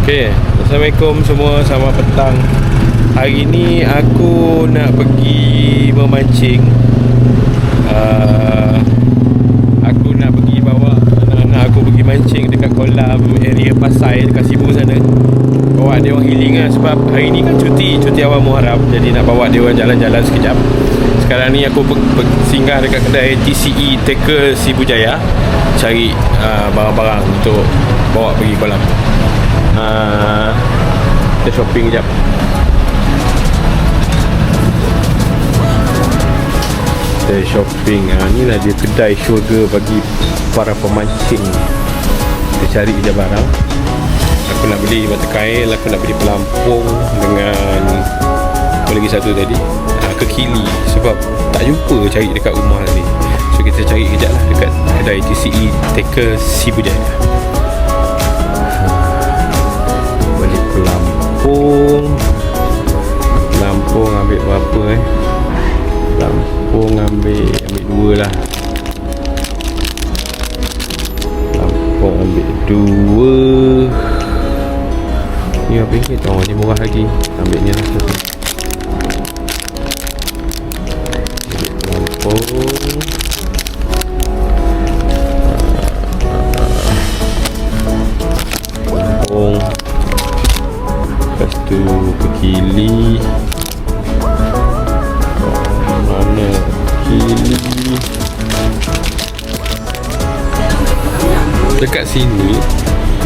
Okay, Assalamualaikum semua, selamat petang. Hari ni aku nak pergi memancing. Aku nak pergi bawa anak-anak aku pergi mancing dekat kolam area Pasai dekat Sibu sana. Bawa dia orang healing lah, sebab hari ni kan cuti awal Muharram. Jadi nak bawa dia orang jalan-jalan sekejap. Sekarang ni aku singgah dekat kedai TCE Tackle Sibu Jaya, cari barang-barang untuk bawa pergi kolam. Kita shopping sekejap. Kita shopping. Inilah dia kedai syurga bagi para pemancing. Kita cari je barang. Aku nak beli mata kail, aku nak beli pelampung dengan apa lagi satu tadi, kekili, sebab tak jumpa cari dekat rumah tadi. So kita cari kejap lah dekat kedai TCE Tackle Sibu Jaya. Beli pelampung ambil berapa pelampung ambil 2 lah. Pelampung ambil 2. Ni RM8. Oh, ni murah lagi. Ambil ni lah. Ambil pelampung. Lepas tu kekili. Mana kekili? Dekat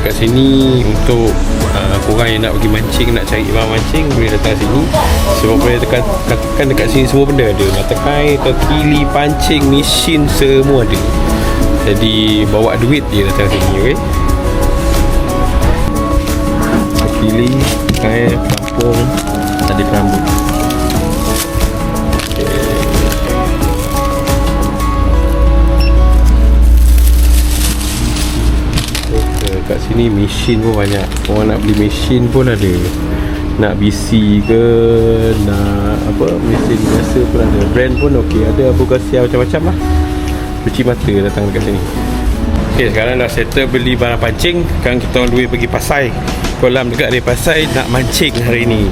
sini untuk korang yang nak pergi mancing, nak cari barang mancing, boleh datang sini. Sebab boleh katakan dekat sini semua benda ada. Mata kail, kekili, pancing, mesin, semua ada. Jadi bawa duit je datang sini, okey? Kekili, kail, pelampung, tali perambut. Kat sini mesin pun banyak. Orang nak beli mesin pun ada. Nak BC ke, nak apa, mesin biasa pun ada. Brand pun okey, ada Abu Ghasia macam-macam lah. Cuci mata datang dekat sini. Okay, sekarang dah settle beli barang pancing. Sekarang kita orang duit pergi Pasai. Kolam dekat dari Pasai, nak mancing hari ni.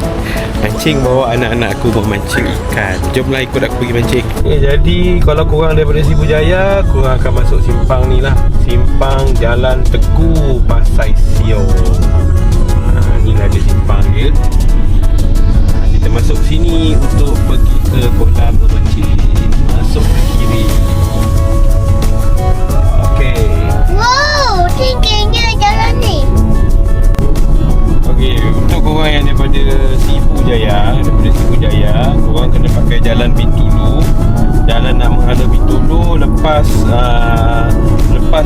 Mancing, bawa anak-anak aku buat mancing ikan. Jomlah ikut aku pergi mancing. Okay, jadi kalau korang daripada Sibu Jaya, korang akan masuk simpang ni lah. Simpang Jalan Teguh Pasai Siong. Inilah dia simpang dia. Kita masuk sini untuk pergi ke kolam memancing. Masuk ke kiri. Okay. Wow, tingginya jalan ni. Okey, untuk korang yang daripada Sibu Jaya, korang kena pakai jalan Bintulu. Jalan nak menghala Bintulu, lepas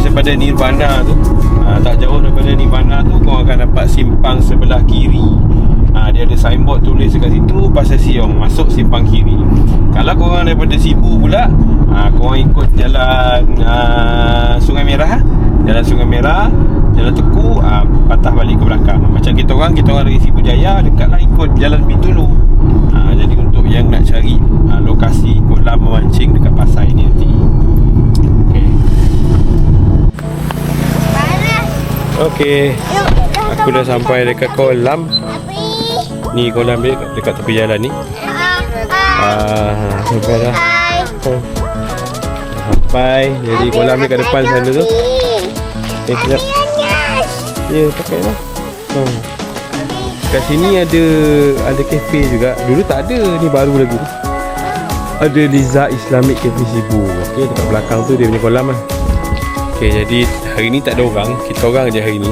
daripada Nirvana tu, tak jauh daripada Nirvana tu, korang akan dapat simpang sebelah kiri. Dia ada signboard tulis dekat situ, Pasai Siong, masuk simpang kiri. Kalau korang daripada Sibu pula, korang ikut jalan Sungai Merah. Jalan Sungai Merah, Jalan Teguh, patah balik ke belakang. Macam kita orang dari Sibu Jaya, dekatlah ikut jalan Bintulu. Jadi untuk yang nak cari lokasi kolam memancing dekat Pasai ni nanti. Okey. Aku dah sampai dekat kolam. Ni kolam dia dekat tepi jalan ni. Sampai dah. Sampai. Jadi kolam dia kat depan sana tu. Sekejap. Ya, pakai lah. Kat sini ada kafe juga. Dulu tak ada, ni baru lagi. Ada Liza Islamic Cafe Sibu. Okey, dekat belakang tu dia punya kolam lah. Okey, jadi hari ni tak ada orang. Kita orang je hari ni.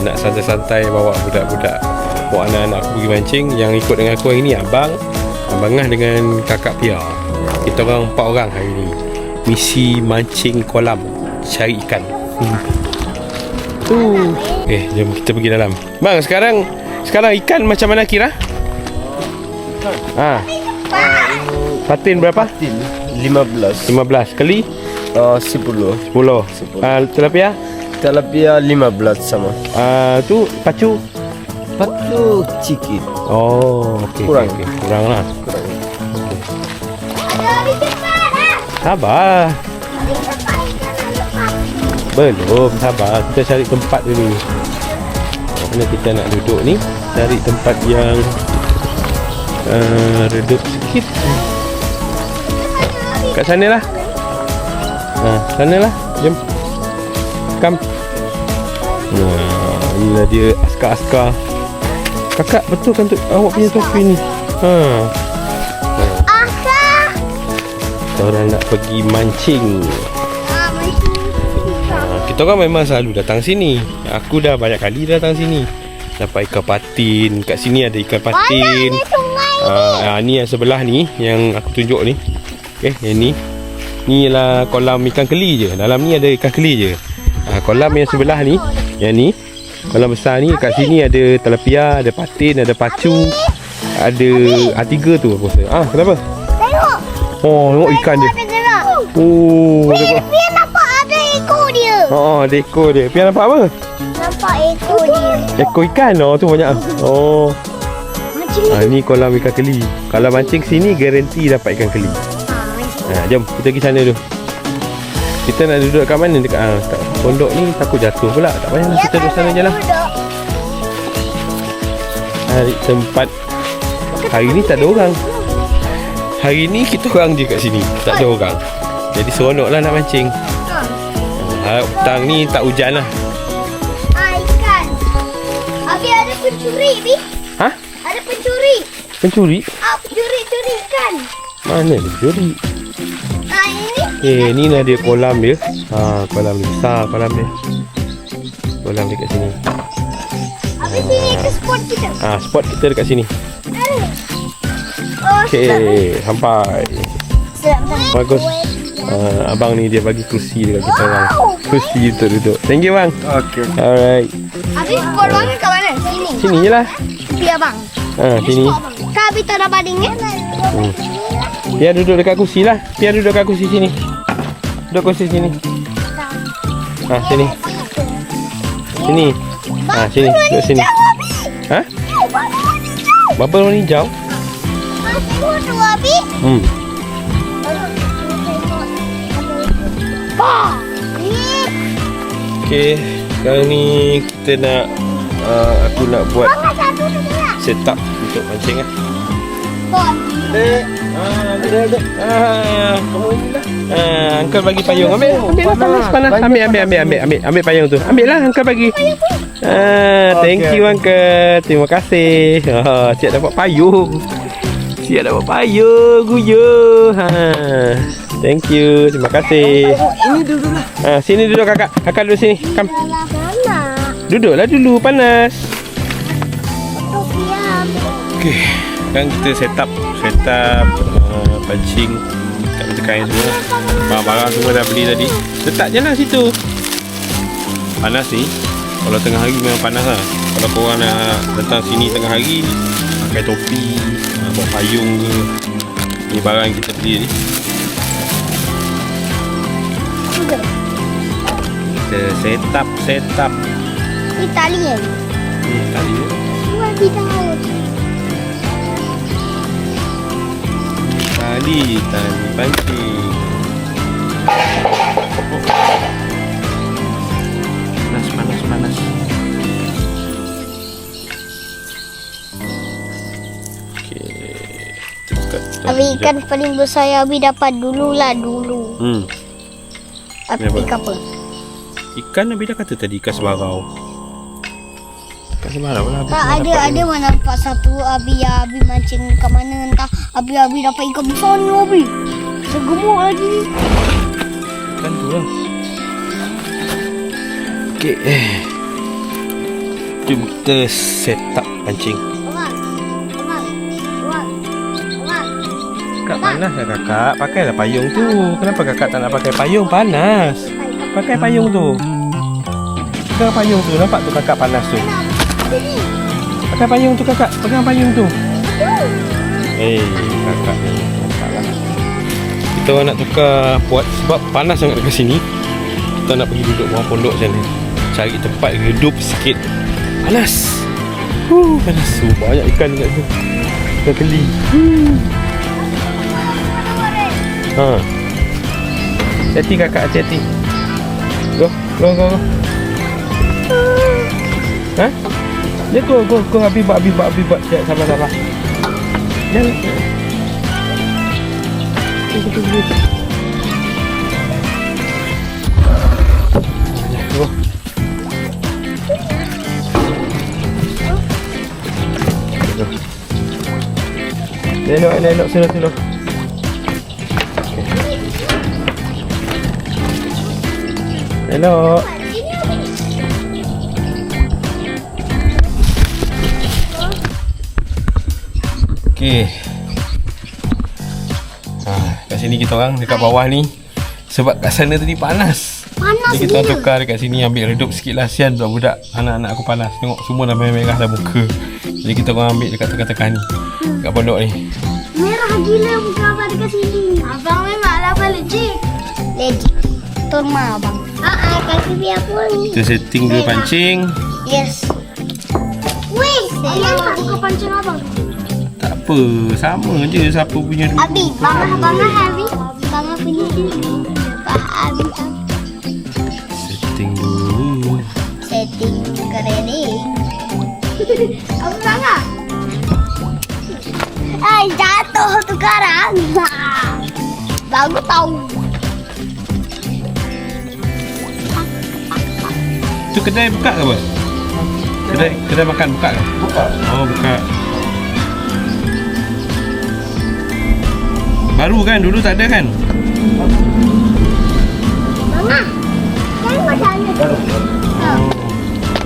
Nak santai-santai bawa budak-budak, bawa anak-anak aku pergi mancing. Yang ikut dengan aku hari ni Abangah dengan kakak Pia. Kita orang 4 orang hari ni. Misi mancing kolam, cari ikan. Okay, jom kita pergi dalam. Bang, sekarang ikan macam mana kira? Patin berapa? Patin 15. Kali? 10. Tilapia? Tilapia 15 sama. Tu pacu? Pacu sikit. Oh, okey. Kurang. Okay. Kurang lah. Sabar. Belum, sabar. Kita cari tempat dulu. Mana kita nak duduk ni? Cari tempat yang redup sikit. Kat sana lah. Sana lah. Jom. Come. Inilah dia askar-askar. Kakak, betul kan tu awak punya topi ni? Kita orang nak pergi mancing. Kita orang memang selalu datang sini. Aku dah banyak kali datang sini. Dapat ikan patin. Kat sini ada ikan patin. Ni yang sebelah ni, yang aku tunjuk ni. Yang ni. Ni ialah kolam ikan keli je. Dalam ni ada ikan keli je. Kolam yang sebelah ni, yang ni, kolam besar ni, kat sini ada tilapia, ada patin, ada pacu, ada A3 tu aku rasa. Kenapa? Tengok. Tengok ikan dia. Tengok. Pian nampak ada ekor dia. Ada ekor dia. Pian nampak apa? Nampak ekor dia. Ekor ikan. Tu banyak. Ni kolam ikan keli. Kalau mancing sini garanti dapat ikan keli. Jom kita pergi sana dulu. Kita nak duduk kat mana? Dekat pondok ni takut jatuh pula. Tak payah lah, kita duduk sana je lah. Cari tempat. Hari ni tak ada orang. Hari ni kita orang je kat sini. Tak ada orang. Jadi seronok lah nak mancing. Harap petang ni tak hujan lah. Ikan. Abi ada pencuri, Bi. Ada pencuri. Pencuri? Pencuri ikan. Mana pencuri? Ini. Ni lah dia kolam dia. Kolam dia. Besar kolam dia. Kolam dia kat sini. Habis sini ke spot kita. Spot kita dekat sini. Sampai. Bagus. Abang ni dia bagi kerusi dekat kita orang. Kerusi untuk duduk. Thank you bang. Okay. Alright. Habis spot bang kat mana? Sini. Sini je lah. Biar bang. Sini. Kak Abi tak ada badingnya. Biar duduk dekat kursi lah. Biar duduk dekat kursi sini. Duduk kursi sini. Sini. Sini. Sini. Duduk sini. Bubble warna hijau. Tengok tu Abi. Okay. Sekarang ni kita nak aku nak buat setup untuk mancing lah. Uncle bagi payung. Ambil lah, panas. Ambil payung tu. Ambil lah, Uncle bagi. Thank you Uncle. Terima kasih. Siap dapat payung. Guyo. Thank you. Terima kasih. Ini duduk lah. Sini duduk kakak. Kakak duduk sini. Come. Duduklah dulu, panas. Okay. Sekarang kita set up pancing kat kain semua. Barang-barang semua dah beli tadi. Letak je lah situ. Panas ni. Kalau tengah hari memang panas lah. Kalau korang nak datang sini tengah hari, pakai topi, bawa payung ke. Ni barang yang kita beli ni. Kita set up. Ni tali kan? Tali ni. Dua bidang laut. Tali pancing. Panas. Okey. Abi ikan paling besar yang Abi dapat dulu. Abi ikan apa? Ikan Abi dah kata tadi, ikan sebarau. Ikan sebarau lah. Tak ada mana nampak satu Abi mancing kat mana entah. Abi dapat ikan besar ni Abi. Segemuk lagi. Ikan tu lah. Okey. Jom kita set up pancing. Kakak panas lah kakak. Pakailah payung tu. Kenapa kakak tak nak pakai payung? Panas. Pakai payung tu. Pegang payung tu. Nampak tu kakak panas tu. Pakai payung tu kakak. Pegang payung tu. Kakak ni. Nampaklah. Kita orang nak tukar puat sebab panas sangat dekat sini. Kita nak pergi duduk bawah pondok macam ni. Cari tempat redup sikit. Panas. Panas. Banyak ikan dekat tu. Ikan keli. Hati-hati kakak, hati-hati. Go. Ya go Abi buat. Sekejap, sabar. Jangan. Tunggu. Go. Elok, sila. Elok. Okey. Kat sini kita orang dekat bawah ni. Sebab kat sana tadi panas. Jadi kita orang tukar dekat sini, ambil redup sikit lah. Sian budak-budak, anak-anak aku panas. Tengok semua dah merah dah muka. Jadi kita orang ambil dekat tengah-tengah ni, kat pondok ni. Merah gila muka abang dekat sini. Abang memang apa legit. Turma abang. Kasih biar pun. Kita setting dulu pancing. Yes. Weh, ayah tak buka pancing abang. Tak apa, sama je siapa punya dulu. Abi, bangah Abi. Bangah punya dulu. Abi. Setting dulu. Setting ready. Abang bangah. Jatuh tu karang. Baru tahu. Tu kedai buka ke apa? Kedai makan buka ke? Buka. Oh, buka. Baru kan? Dulu tak ada kan? Mama, kan macam ni.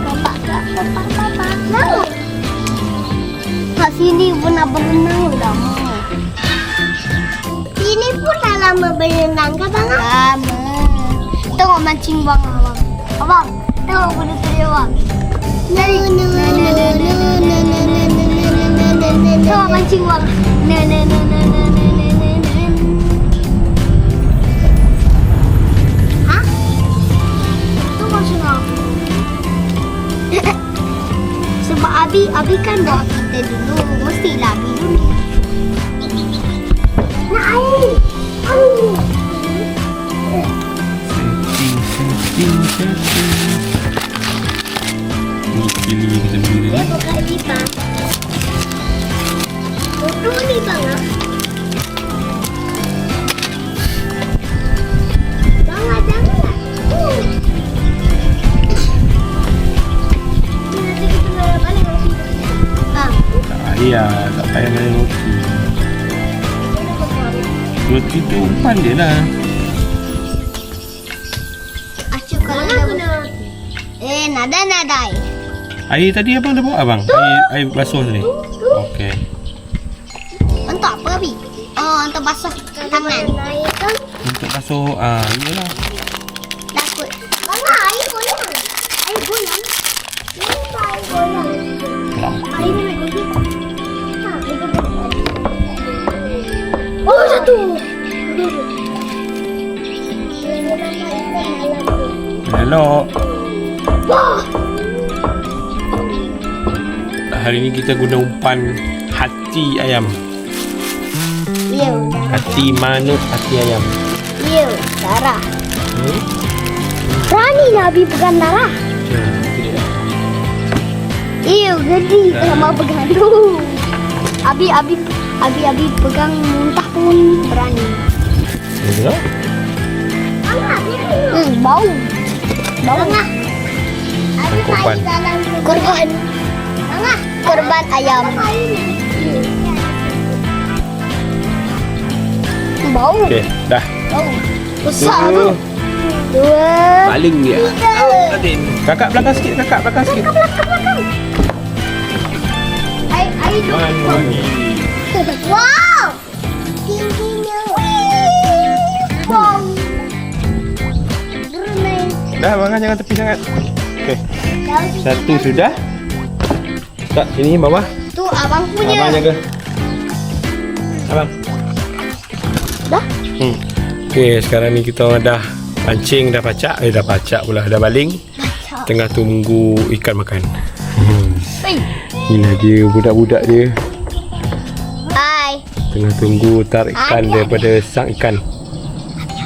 Papa, Mama. Kat sini pun nak berenang lama. Sini pun dah lama berenang kan bang? Lama. Tengok mancing bang abang. Abang, tengok benda tu dia bang. Tengok mancing bang. Hah? Tu maksud apa? Sebab Abi kan bawa kita dulu. Mestilah Abi dulu. Nak air. Setting. Ni pilih kita beli Dia ni. buka pipa. Foto ni bang. Bang, jangan. Nanti kita balik lagi. Bang. Tak payah, tak payah main roti. Roti tu umpan dia lah. Asyik kalau ada. Nada. Air tadi abang dah bawa abang? Air basuh tadi? Okey. Untuk apa Abi? Untuk basuh tangan. Untuk basuh, iyalah. Takut. Mana air goyang? Air goyang? Kenapa air goyang? Air ni main goyang. Oh, satu. Elok. Wah. Hari ni kita guna umpan hati ayam. Iya. Hati manuk, hati ayam. Iya, darah. Berani Nabi pegang darah. Ya, itu dia. Iya, gede sama pegang tu. Abi pegang muntah pun berani. Ya. Bau. Tengah. Tangkupan. Korban. Tengah. Korban ayam. Bau. Okey, dah. Bau. Besar tu. Dua. Baling dia. Tiga. Kakak belakang sikit, Air tu. Mandi. Wow. Tingginya. Wow. Dah, abang jangan tepi sangat. Okey. Satu sudah. Tak, sini bawah. Tu abang punya. Abang jaga. Abang. Dah? Okey, sekarang ni kita orang dah pancing, dah pacak. Dah pacak pula, dah baling. Tengah tunggu ikan makan. Inilah dia budak-budak dia. Bye. Tengah tunggu tarik ikan daripada sang ikan.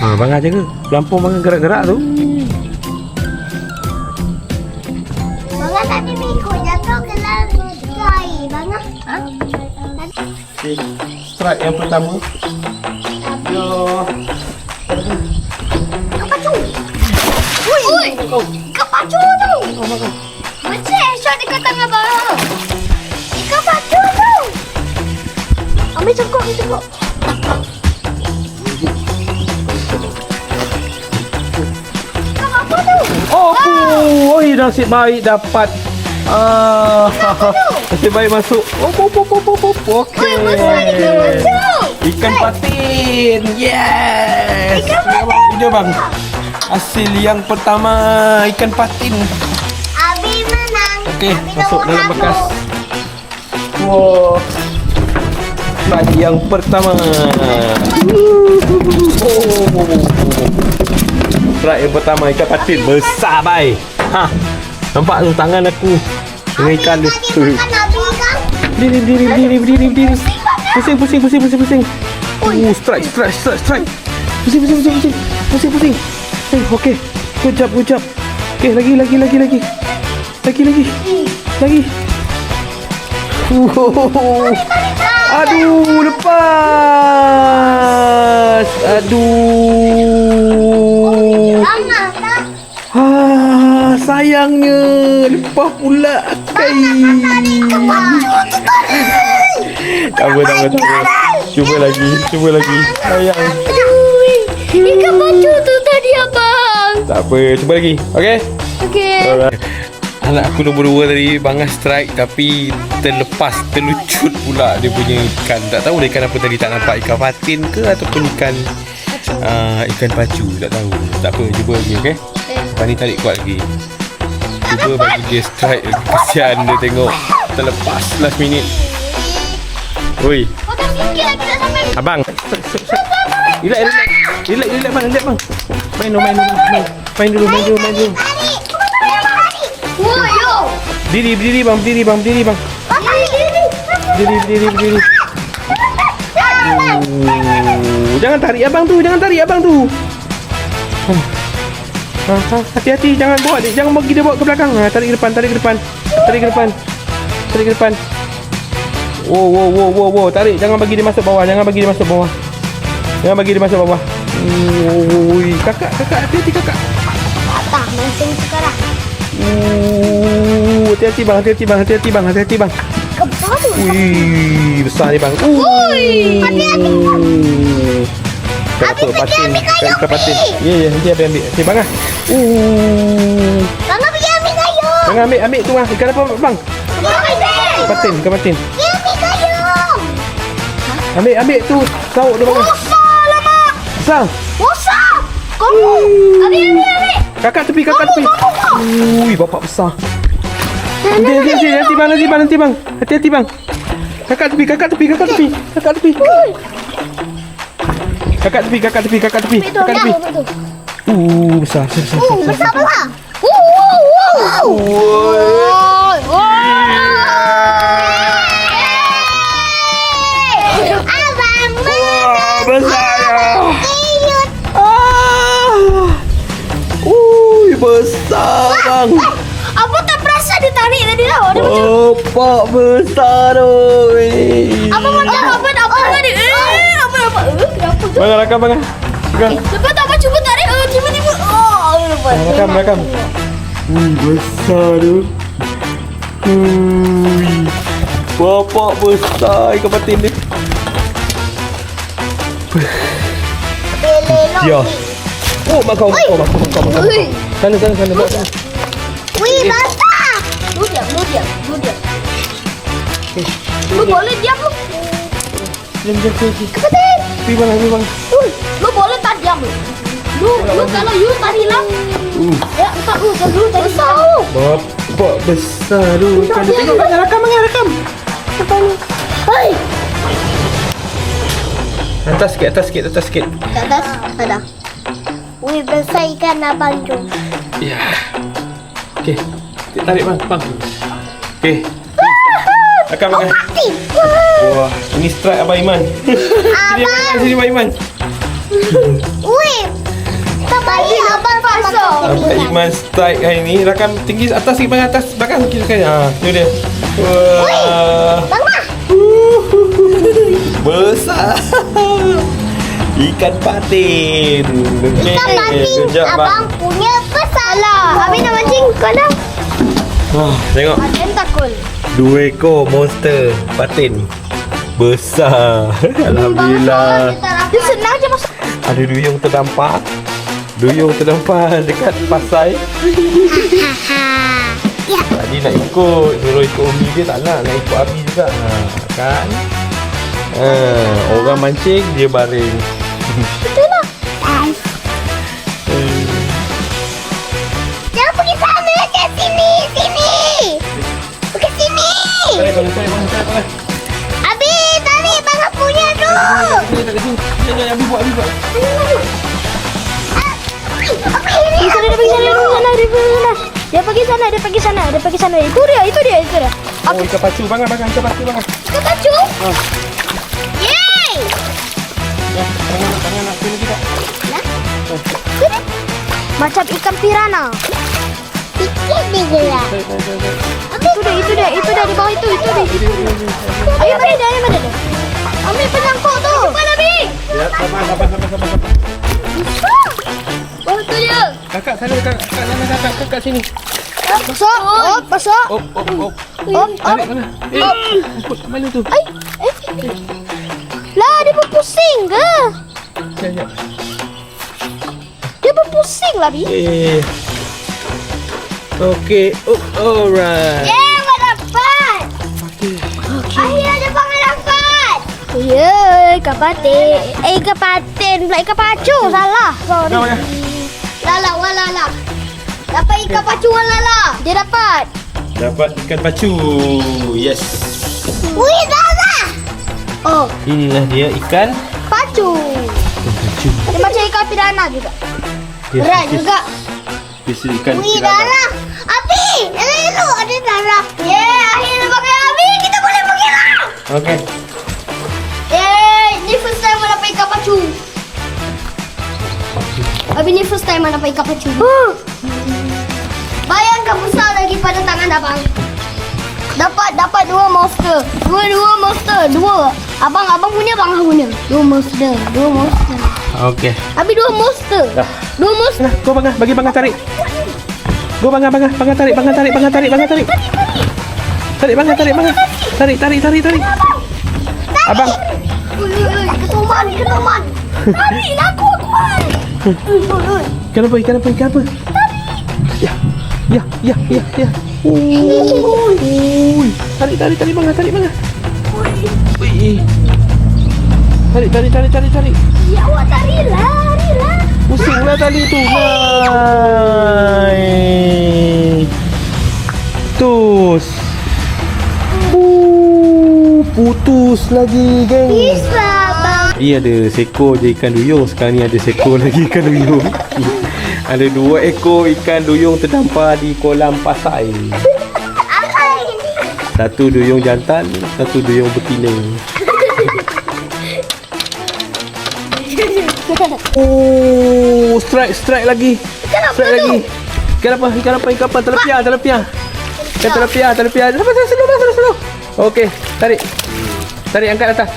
Abang jaga. Pelampung abang gerak-gerak tu. Bangga tadi Miko jatuh ke laut. strike yang pertama. Yo. Kepacu. Ui. Kepacu tu. Macam shot dekat tangan abang. Kepacu tu. Ambil cengkok. Apa tu? Oh, nasib baik dapat. Nasib baik masuk. Okey. Ikan patin. Yes. Ini bang. Hasil yang pertama ikan patin. Abi menang. Okey, Abi masuk nombor dalam satu. bekas. Wow. Strike yang pertama. Strike yang pertama ikan patin besar bai. Nampak tu tangan aku dengan ikan tu. Tadi makan Abi kan? Berdiri. Pusing. Strike. Pusing. Okey. Good job. Okey, lagi. Aduh, lepas. Aduh. Jangan tak. Sayangnya lepas pula kai. Tak apa. Cuba lagi. Sayang. Ikan pacu tu tadi abang. Tak apa, cuba lagi. Okey. Alright. Anak aku nombor 2 tadi bangas strike tapi terlepas, terlucut pula dia punya ikan. Tak tahu ikan apa tadi, tak nampak ikan patin ke ataupun ikan pacu, tak tahu. Tak apa, cuba lagi, okey? Lepas ni tarik kuat lagi. Cuba bagi dia strike lagi. Kesian dia tengok terlepas last minute. Oi, Potong sikit lagi tak sampai. abang. Relax bang. Main dulu. Yo. Berdiri bang. Berdiri. Jangan tarik abang tu. Hati-hati, jangan bagi dia bawa ke belakang. Tarik ke depan. Wow. Tarik, jangan bagi dia masuk bawah. Ui, kakak, hati-hati kakak. Tak mancing sekarang. Hati-hati bang. Kepala tu. Wih, besar ni bang. Hati-hati. Apa patin? Ikan patin. Ya, nanti ambil. Okey bang ah. Bang pergi ambil kayu. Jangan ambil tu ah. Ikan apa bang? Ikan patin. Dia ambil kayu. Ambil tu. Sauk tu bang. Besar lah mak. Besar. Besar. Kamu. Ambil. Kakak tepi. Ui, bapak besar. Nanti bang. Hati-hati bang. Kakak tepi. Kakak tepi. Besar. Besar pula. Abang menang. Besar ya. Cute. Besar bang. Apa tak perasan dia tarik tadi tau. Dia macam Bapak besar oi. apa tadi? Apa? Kenapa tu? Bang rakam bang. Lepas tak apa cuba tarik tiba-tiba. Lepas. Rakam. Besar tu. Bapak besar ikan patin dia. Ya. Oh, makau. Sana. Bawa sana. Wih, basah. Lu diam. Lu boleh diam lu. Diam. Kepatin. Pergi bang. Lu boleh tak diam lu. Lu kalau you tadi lah. Ya, entar lu tadi besar lu. Bapak besar tu. Ikan dia tengok bang. Rakam. Hai. Atas sikit. Atas ada. Wih, besar ikan abang tu. Ya. Okey. Tarik bang. Okey. Rakam bang. Mati. Wah, ini strike Abang Iman. Sini Abang Iman. Wih. Tak baik abang pasal. Abang Iman strike hari ni. Rakam tinggi atas sikit bang, atas belakang sikit sekali. Itu dia. Wah. Bang Mak. Besar. Ikan patin. Kita mancing. Abang punya besar lah. Habis nak mancing kau dah. Tengok. Ada takul. 2 ekor monster patin. Besar. Alhamdulillah. Dia senang je masuk. Ada duyung terdampar. Duyung terdampar dekat pasai. Tadi nak ikut, suruh ikut Umi dia tak nak ikut Abi juga. Kan? Orang mancing dia baring. Betul lah. Jangan pergi sana, ke sini, sini. Pergi sini. Tarik. Abi, tarik bang punya tu. Abi buat. Dia pergi sana. Itu dia. Oh, ikan pacu bang. Ikan pacu. Kita pacu. Yeay. Tangan nak sini juga. Macam ikan piranha. Sikit dia gerak. Itu dia di bawah itu dia. Ayo mana dia? Ambil penyangkut tu. Cepat Abi. Ya, sabar. Oh tu dia. Kakak sana, kakak sini. Masuk. Tarik mana? Mana tu? Lah dia berpusing ke? Ya. Dia berpusing lah Bi. Okay. Alright. Abang dapat. Akhirnya dia panggil dapat. Ya, ikan patin. Ikan patin pula ikan pacu. Salah. Sorry. Lala. Dapat ikan pacu Lala. Dia dapat. Dapat ikan pacu. Yes. Wih, Lala. Oh, Inilah dia ikan pacu. pacu. Dia macam ikan piranha juga. Berat juga. Biasa ikan Wih, piranha. Lala. Abi, elok ada Lala. Akhirnya pakai Abi. Kita boleh pergi lah. Okay. Ni first time mana dapat ikan pacu. Abi ni first time mana dapat ikan pacu. Bayangkan besar lagi pada tangan abang. Dapat dua monster. Dua monster. Abang punya, abang punya. Dua monster. Okay. Abi dua monster. Dah. Dua monster. Nah, go bangga, bagi bangga tarik. Go bangga tarik. Tarik bangga. Tarik. Abang. Ketuman. Tarik lah kuat. Kenapa? Ya. Oi. Tarik bangga. Ui. Tarik. Ya awak larilah. Pusinglah tali tu. Putus. Putus lagi, geng. Bisa bang. Ia ada seekor je ikan duyung. Sekarang ni ada seekor lagi ikan duyung. Ada 2 ekor ikan duyung terdampar di kolam pasai. Satu duyung jantan, satu duyung betina. Oh, strike lagi. Ikan apa? Terlepiah. Slow. Okey, tarik. Angkat atas.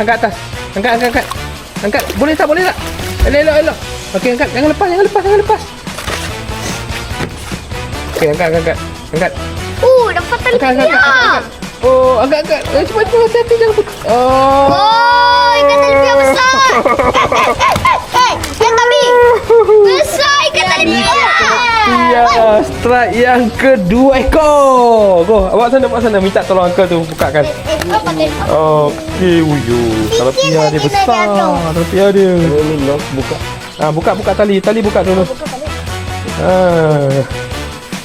Angkat. Boleh tak? Elok. Okey, angkat. Jangan lepas. Okey, angkat. Dapat tali Angkat. piah. Oh, angkat. Cepat, hati-hati jangan putus. Oh, ikan tali piah besar. Ikan Abi. Besar ikan tali piah. Ya, strike yang kedua ekor. Go, awak sana minta tolong uncle tu bukakan. Okey, kalau piah dia besar. Kalau piah dia. Ini lock buka. Buka tali buka dulu.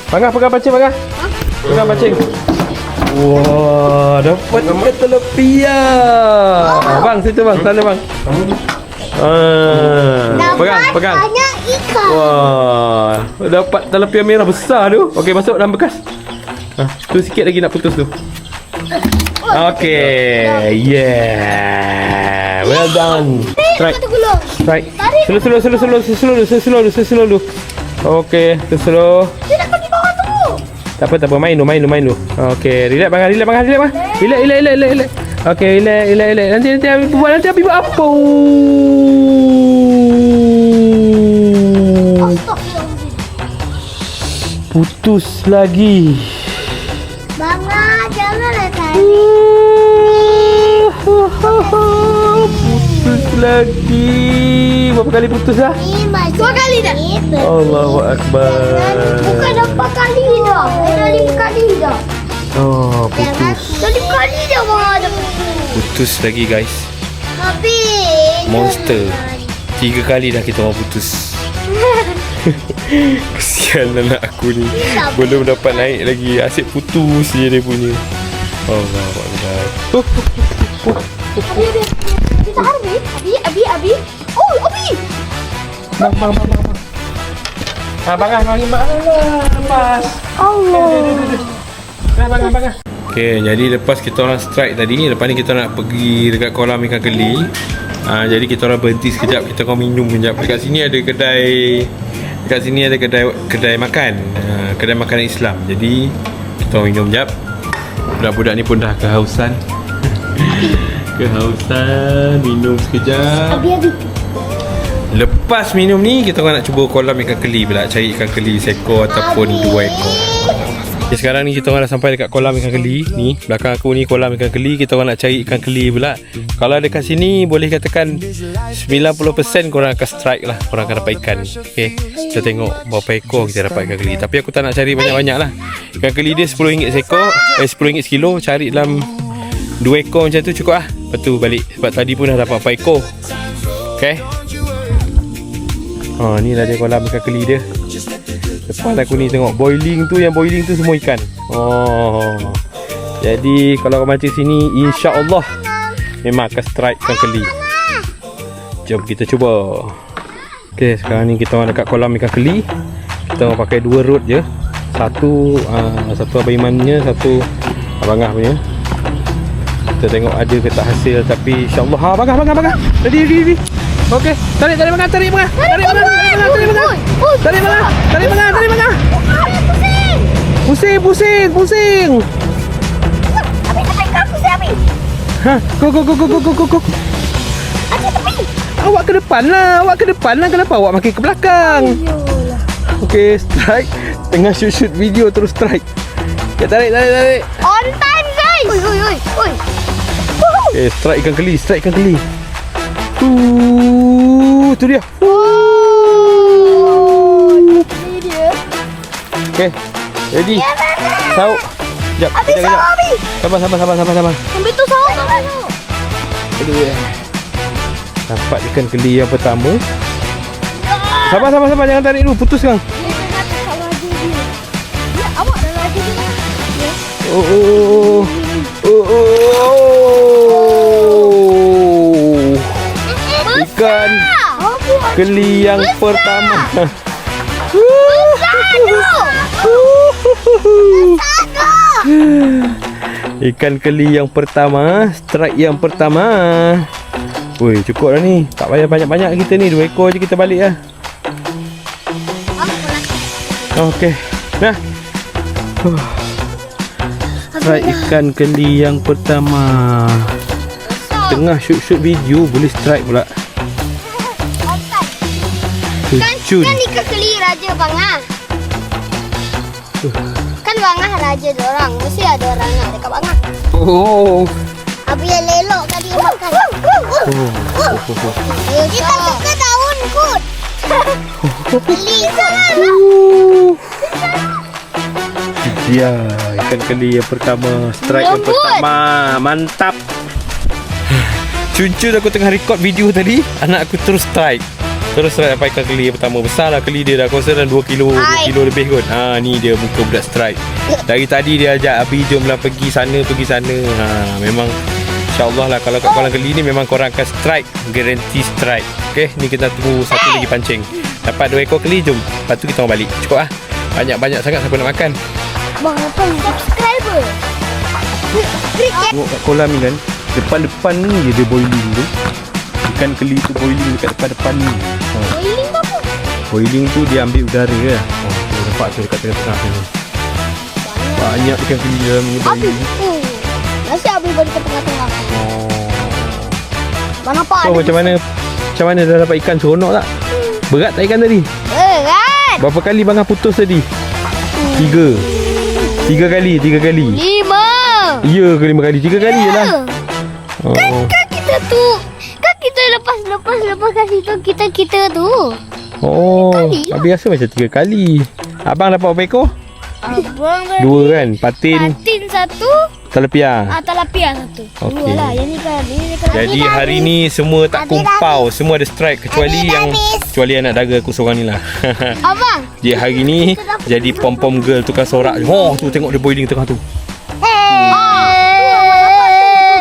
Bangga pegang pancing bangga. Pegang pancing. Wah, dapat ikan telepia. Bang, situ bang, sana bang. Pegang. Banyak ikan. Wah, dapat telepia merah besar tu. Okey, masuk dalam bekas. Tu sikit lagi nak putus tu. Okey, yeah. Well done. Strike. Slow dulu. Okey, slow. Dia nak pergi bawah tu. Tak apa, main dulu. Okey, relax bang. Relax. Okey, relax. Nanti Abi buat apa? Putus lagi. Banga, janganlah tadi. Putus lagi. Berapa kali putus lah? 2 kali dah. Allahu Akbar. Bukan 4 kali dah. Dah 5 kali dah. Oh, putus. Dah 5 kali dah bang ada. Putus lagi guys. Habis. Monster. 3 kali dah kita orang putus. Kesian anak aku ni. Belum dapat naik lagi. Asyik putus je dia punya. Allahu Akbar. Kita habis. Abi. Oh, Abi. Bang. Bang. Lepas. Allah. Bang. Okay, jadi lepas kita orang strike tadi, lepas ni kita nak pergi dekat kolam ikan keli. Jadi kita orang berhenti sekejap, kita orang minum sekejap. Dekat sini ada kedai makan. Kedai makanan Islam. Jadi kita orang minum sekejap. Budak-budak ni pun dah kehausan. Minum sekejap. Abi. Lepas minum ni, kita orang nak cuba kolam ikan keli pula. Cari ikan keli seekor ataupun 2 ekor. Okay, sekarang ni kita orang dah sampai dekat kolam ikan keli. Ni, belakang aku ni kolam ikan keli. Kita orang nak cari ikan keli pula. Kalau dekat sini, boleh katakan 90% korang akan strike lah. Korang akan dapat ikan. Okay, kita tengok berapa ekor kita dapat ikan keli. Tapi aku tak nak cari banyak-banyak lah. Ikan keli dia RM10 seekor, RM10 sekilo. Cari dalam 2 ekor macam tu cukup lah. Lepas tu balik. Sebab tadi pun dah dapat 4 ekor. Okay. Ni lah dia kolam ikan keli dia. Depan aku ni tengok boiling tu semua ikan. Jadi kalau kau mancing sini, insya-Allah memang akan strike ikan keli. Jom kita cuba. Okey, sekarang ni kita orang dekat kolam ikan keli. Kita orang pakai 2 rod je. Satu Abang Iman punya, satu Abang Angah punya. Kita tengok ada ke tak hasil, tapi insya-Allah. Abang. Ready. Okey, tarik bang. Tarik bang. Pusing. Abi tepi kau pusing Abi. Go. Aja tepi. Awak ke depan lah. Kenapa awak makin ke belakang? Okey, strike. Tengah shoot video terus strike. Okay, tarik. On time guys. Oi. Okay, strike ikan keli. Tu dia. Okay, ready. Sauk. Sekejap. Abi. Sabar. Ambil tu sauk. Aduh. Dapat ikan keli yang pertama. Sabar. Jangan tarik dulu. Putus kang. Ya, awak dah lagi dia. Oh. Ikan keli yang pertama. Ikan keli yang pertama, strike yang pertama. Woi, cukup dah ni. Tak payah banyak-banyak kita ni. 2 ekor je kita balik lah. Okey. Nah. Strike ikan keli yang pertama. Tengah shoot video boleh strike pula. Cun. Kan ikan keli raja bangah. Kan bangah raja dorang. Mesti ada orang nak dekat bangah. Oh. Abi yang lelok tadi makan. Kita suka daun kot. Keli sangat. Ya, ikan keli yang pertama, strike yang pertama. Mantap. Cun aku tengah record video tadi, anak aku terus strike dapat ikan keli yang pertama. Besar lah keli dia, dah kuasa dalam 2 kilo lebih kot. Ni dia muka budak strike. Dari tadi dia ajak Abi jomlah pergi sana. Memang insya-Allah lah kalau kat kolam keli ni memang korang akan strike, guarantee strike. Okey, ni kita tunggu satu lagi pancing. Dapat 2 ekor keli, jom. Lepas tu kita orang balik. Cukup lah. Banyak-banyak sangat siapa nak makan. Bang, apa subscriber? Tengok kat kolam ni kan, depan-depan ni je dia boiling tu. Ikan keli tu boiling dekat depan-depan ni. Boiling apa? Boiling tu dia ambil udara ke. Tu nampak tu dekat tengah-tengah ni. Banyak ikan keli dalam ni boiling. Nasi Abi bagi ke tengah-tengah. So macam mana dah dapat ikan seronok tak? Berat tak ikan tadi? Berat. Berapa kali Bang putus tadi? 3 kali. 5. Ya ke 5 kali? 3 kali je lah. Kan kita tu. Kan kita lepas kasi tu kita tu. Oh, kali lah. biasa macam 3 kali. Abang dapat berapa ekor? Abang 2 kan? Patin satu. Talapia. Talapia satu. Okey. 2 lah. Yang ni kan. Jadi hari ni semua tak kumpau, semua ada strike kecuali yang anak dara aku seorang ni lah. Abang. Jadi hari ni jadi pom-pom girl tukar sorak. Oh, tu tengok dia boiling tengah tu.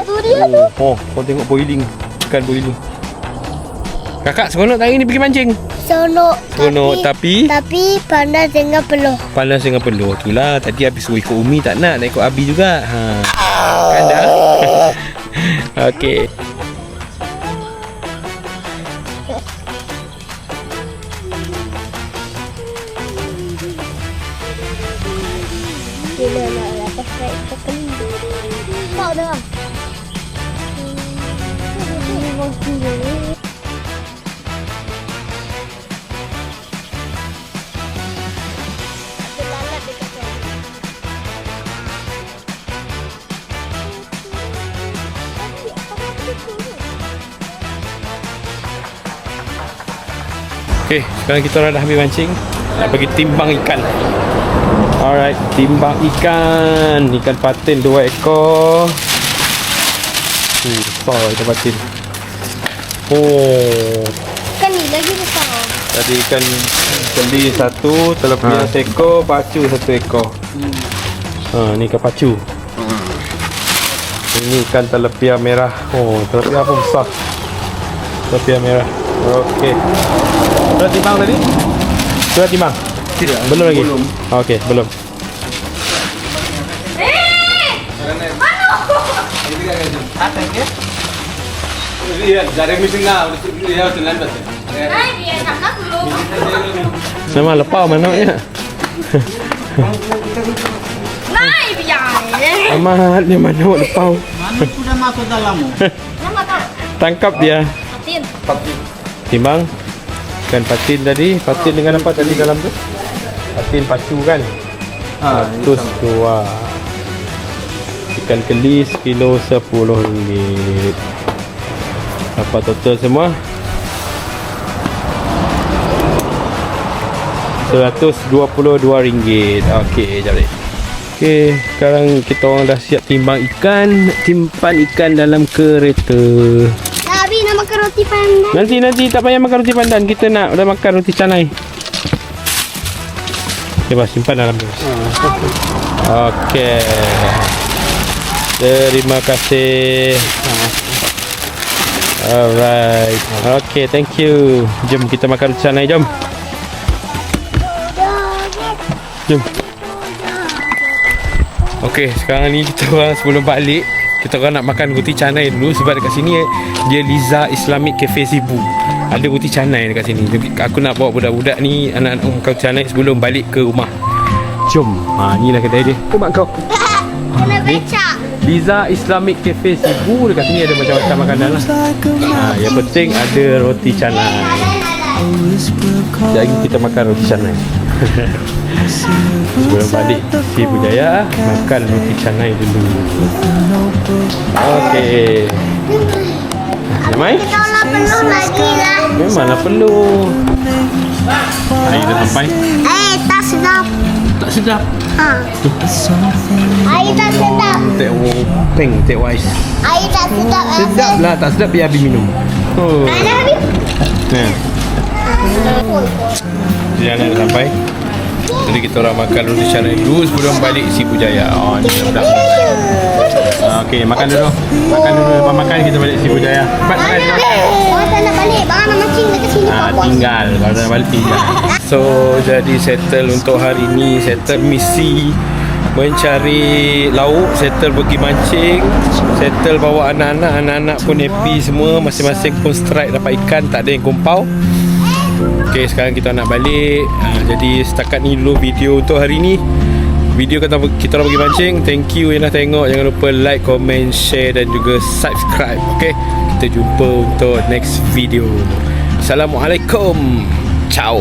Tu dia tu. Oh, kau tengok boiling. Ikan boiling. Kakak seronok tak hari ni pergi mancing? Seronok. Tapi panas dengan peluh. panas dengan peluh. Itulah tadi habis suruh ikut Umi tak nak ikut Abi juga. Kan dah. Okey. Bila nak dapat strike sekali. Tahu dah. Okey, sekarang kita orang dah habis mancing. Nak pergi timbang ikan. Alright, timbang ikan. Ikan patin 2 ekor. Besar ikan patin. Oh, Kan ni lagi besar. tadi ikan keli 1, telapia 1 ekor, pacu 1 ekor. Ni ikan pacu. Ini ikan telapia merah. Oh, telapia pun besar. Telapia merah. Okey. Sudah timbang tadi? Sudah timbang? Tidak. Belum lagi? Okey, belum. Nama lepau manaknya? Amat dia manuk lepau. Mana sudah masuk dalam? Nama tak? Tangkap dia. Patin. Timbang. Ikan patin tadi. Patin dengan apa tadi dalam tu? Patin pacu kan? 102. Ikan keli sekilo RM10. Dapat total semua RM122. Okey, jap ni. Okey, sekarang kita orang dah siap timbang ikan, simpan ikan dalam kereta. Abi nak makan roti pandan. Nanti tak payah makan roti pandan. Kita nak dah makan roti canai. Okay, bas, simpan dalam tu. Okey. Terima kasih. Alright. Okay, thank you. Jom kita makan roti canai, jom. Jom. Okey, sekarang ni kita orang sebelum balik, kita orang nak makan roti canai dulu sebab dekat sini dia Liza Islamic Cafe Sibu. Ada roti canai dekat sini. Aku nak bawa budak-budak ni anak-anak makan roti canai sebelum balik ke rumah. Jom. Inilah kedai dia. Tu mak kau. Kena becak. Liza Islamic Cafe Sibu, dekat sini ada macam-macam makanan lah. Yang penting ada roti canai. Sekejap lagi kita makan roti canai. Sebelum balik Sibu Jaya, makan roti canai dulu. Okey. Ramai? Kita lah perlu lagi lah. Memanglah perlu. Air dah sampai. Tak sedap. Tak sedap. Air tak sedap. Tengok ais. Air tak sedap. Sedap lah, tak sedap biar Abi minum. Oh. Ada habis. Jalan dah sampai. Jadi kita orang makan roti canai dulu sebelum balik Sibu Jaya. Ni sedap. Okey, makan dulu. Makan dulu, lepas makan kita balik Sibu Jaya. Cepat makan. Bang tak nak balik. Bang nak mancing dekat sini. Tinggal. Kalau dah balik tinggal. So, jadi settle untuk hari ni. Settle misi mencari lauk. Settle pergi mancing. Settle bawa anak-anak. Anak-anak pun happy semua. Masing-masing pun strike dapat ikan. Tak ada yang kumpau. Okey, sekarang kita nak balik. Jadi setakat ni dulu video untuk hari ni. video kita orang pergi mancing. Thank you yang dah tengok. Jangan lupa like, comment, share dan juga subscribe. Okay, kita jumpa untuk next video. Assalamualaikum. Ciao.